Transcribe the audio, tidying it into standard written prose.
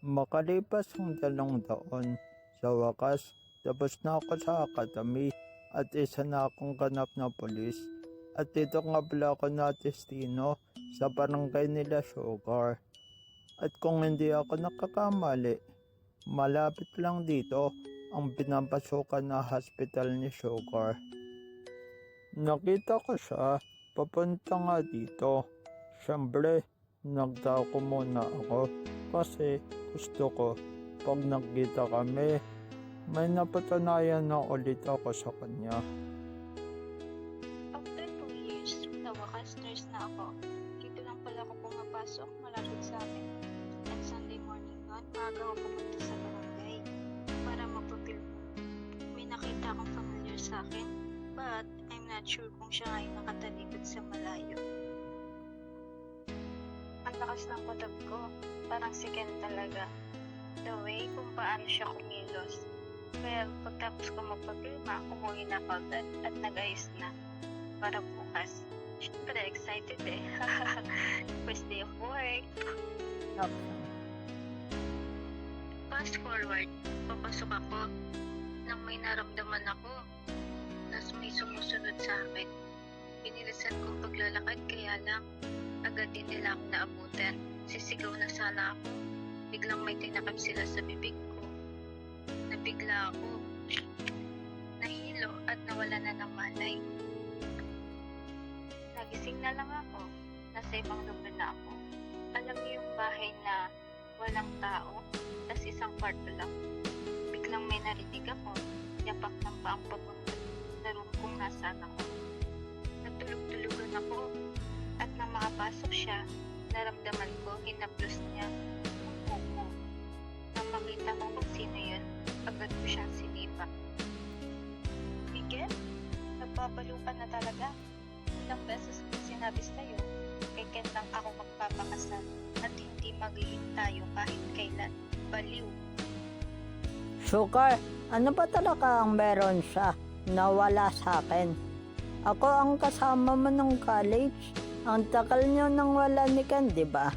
Makalipas ang 2 taon, sa wakas, tapos na ako sa academy at isa na akong ganap na pulis. At dito nga pala ako natestino sa barangay nila Sugar. At kung hindi ako nakakamali, malapit lang dito ang pinapasukan na hospital ni Sugar. Nakita ko siya, papunta nga dito. Siyempre, nagtako muna ako kasi gusto ko pag nagkita kami, may napatunayan na ulit ako sa kanya. After 2 years, sa wakas nurse na ako. Dito lang pala ako pumapasok malapit sa amin. At Sunday morning noon, maaga ako pumunta sa barangay para magpapilm. May nakita akong familiar sa akin, but I'm not sure kung siya ay nakatalikod sa malayo. Ang lakas ng kutob ko, parang si Ken talaga. The way kung paano siya kumilos. Well, pagtapos ko magpapilma, umuwi na ako agad at nag-ayos na para bukas. Siyempre, excited eh. First day of work. Fast forward, papasok ako nang may naramdaman ako na may sumusunod sa akin. Pinilisan kong paglalakad kaya lang agad din nila ako naabutan. Sisigaw na sana ako. Biglang may tinakap sila sa bibig ko. Nabigla ako. Nahilo at nawala na ng malay. Nagising na lang ako. Nasa ibang lugar na ako. Alam niyo yung bahay na walang tao, tas isang kwarto lang. Biglang may narinig ako. Yapak ng paang papunta sa room kung nasaan ako. Nagtulog-tulugan ako. At nang makapasok siya, naramdaman ko hinaplos niya ang kuko. Nang makita ko kung sino yun, agad ko siyang sinipa. Miguel, nagpapalo ka na talaga. Ilang beses ko sinabi sa'yo, kay Ken lang ako magpapakasal at hindi magiging tayo kahit kailan. Baliw. Sugar, ano ba talaga ang meron siya na wala sa akin? Ako ang kasama mo nung college. Ang tagal niyo nang wala ni Ken, di ba?